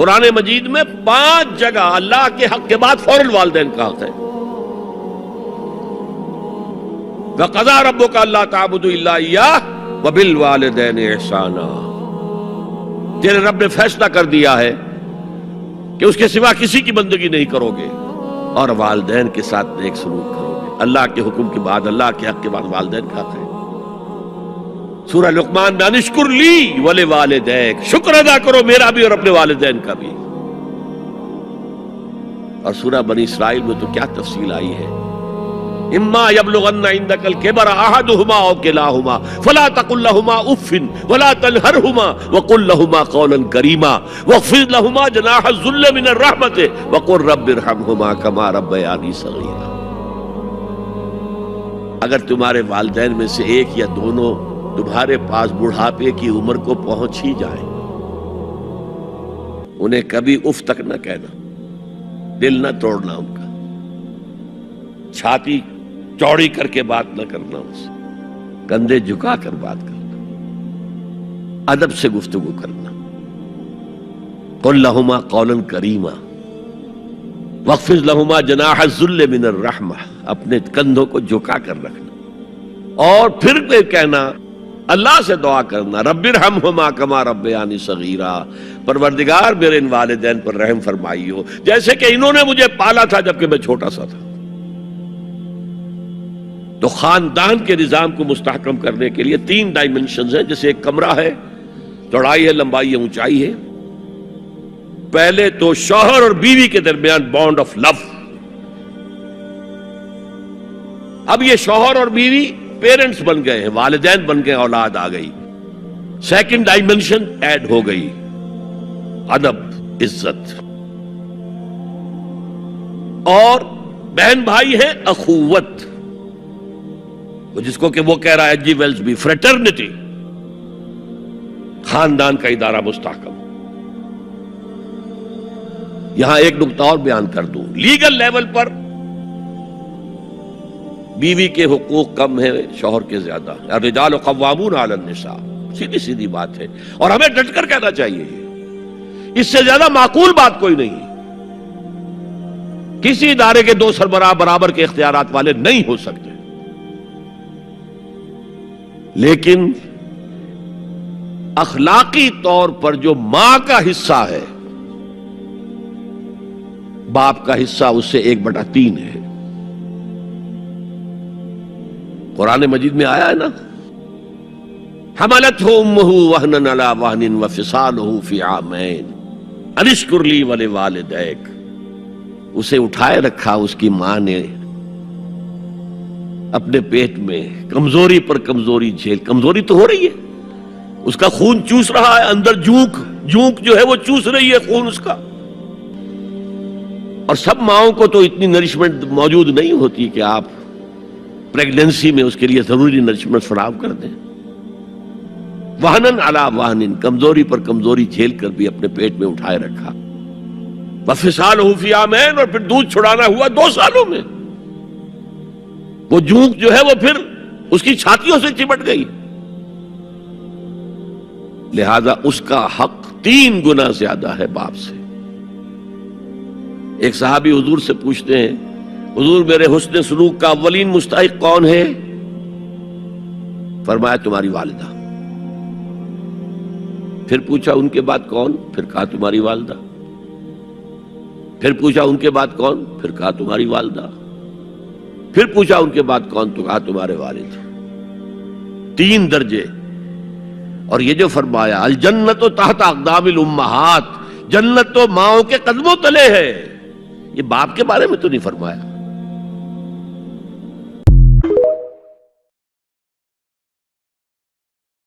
قرآن مجید میں 5 جگہ اللہ کے حق کے بعد فوراً والدین کا حق ہے. وَقَضَىٰ رَبُّكَ أَلَّا تَعْبُدُوا إِلَّا إِيَّاهُ وَبِالْوَالِدَيْنِ إِحْسَانًا. تیرے رب نے فیصلہ کر دیا ہے کہ اس کے سوا کسی کی بندگی نہیں کرو گے اور والدین کے ساتھ نیک سلوک کرو گے. اللہ کے حکم کے بعد، اللہ کے حق کے بعد والدین کا حق ہے. سورہ لقمان میں انشکر لی ولوالدیک، شکر ادا کرو میرا بھی اور اپنے والدین کا بھی. اور سورہ بنی اسرائیل میں تو کیا تفصیل آئی ہے. اما یبلغن عندک الکبر احدہما او کلاہما فلا تقل لہما اف ولا تنہرہما وقل لہما قولا کریما واخفض لہما جناح الذل من الرحمۃ وقل رب ارحمہما کما ربیانی صغیرا. اگر تمہارے والدین میں سے ایک یا دونوں تمہارے پاس بڑھاپے کی عمر کو پہنچ ہی جائیں، انہیں کبھی اف تک نہ کہنا، دل نہ توڑنا ان کا، چھاتی چوڑی کر کے بات نہ کرنا، ان سے کندھے جھکا کر بات کرنا، ادب سے گفتگو کرنا. قل لہما قولا کریما واخفض لہما جناح الذل من الرحمہ، اپنے کندھوں کو جھکا کر رکھنا. اور پھر کہنا، اللہ سے دعا کرنا، رب ارحمہما کما ربیانی صغیرا، پروردگار میرے ان والدین پر رحم فرمائیو جیسے کہ انہوں نے مجھے پالا تھا جبکہ میں چھوٹا سا تھا. تو خاندان کے نظام کو مستحکم کرنے کے لیے 3 ڈائمنشنز ہیں. جیسے ایک کمرہ ہے، چوڑائی ہے، لمبائی ہے، اونچائی ہے. پہلے تو شوہر اور بیوی کے درمیان بانڈ آف لو. اب یہ شوہر اور بیوی پیرنٹس بن گئے ہیں، والدین بن گئے، اولاد آ گئی. سیکنڈ ڈائمنشن ایڈ ہو گئی، ادب، عزت. اور بہن بھائی ہیں، اخوت، جس کو کہ وہ کہہ رہا ہے جی ویلز بھی فریٹرنٹی. خاندان کا ادارہ مستحکم. یہاں ایک نقطہ اور بیان کر دوں. لیگل لیول پر بیوی کے حقوق کم ہیں، شوہر کے زیادہ. الرجال قوامون علی النساء، سیدھی سیدھی بات ہے اور ہمیں ڈٹ کر کہنا چاہیے. اس سے زیادہ معقول بات کوئی نہیں. کسی ادارے کے 2 سربراہ برابر کے اختیارات والے نہیں ہو سکتے. لیکن اخلاقی طور پر جو ماں کا حصہ ہے، باپ کا حصہ اس سے 1/3 ہے. قرآن مجید میں آیا ہے نا، حملتہ امہ وہنا علی وہن وفصالہ فی عامین ان اشکر لی ولوالدیک. اسے اٹھائے رکھا اس کی ماں نے اپنے پیٹ میں، کمزوری پر کمزوری جھیل. کمزوری تو ہو رہی ہے، اس کا خون چوس رہا ہے اندر، جونک جو ہے وہ چوس رہی ہے خون اس کا. اور سب ماؤں کو تو اتنی نرشمنٹ موجود نہیں ہوتی کہ آپ پریگننسی میں اس کے لیے ضروری نرشمنٹ فراہم کر دیں. وہنن علی وہن، کمزوری پر کمزوری جھیل کر بھی اپنے پیٹ میں اٹھائے رکھا. وفصالہ فی عامین، اور پھر دودھ چھڑانا ہوا 2 سالوں میں. وہ جونک جو ہے وہ پھر اس کی چھاتیوں سے چمٹ گئی. لہذا اس کا حق 3 گنا زیادہ ہے باپ سے. ایک صحابی حضور سے پوچھتے ہیں، حضور میرے حسن سلوک کا اولین مستحق کون ہے؟ فرمایا تمہاری والدہ. پھر پوچھا ان کے بعد کون؟ پھر کہا تمہاری والدہ. پھر پوچھا ان کے بعد کون؟ پھر کہا تمہاری والدہ. پھر پوچھا ان کے بعد کون؟ تو کہا تمہارے والد. 3 درجے. اور یہ جو فرمایا الجنت تحت اقدام الامہات، جنت تو ماؤں کے قدموں تلے ہے، یہ باپ کے بارے میں تو نہیں فرمایا.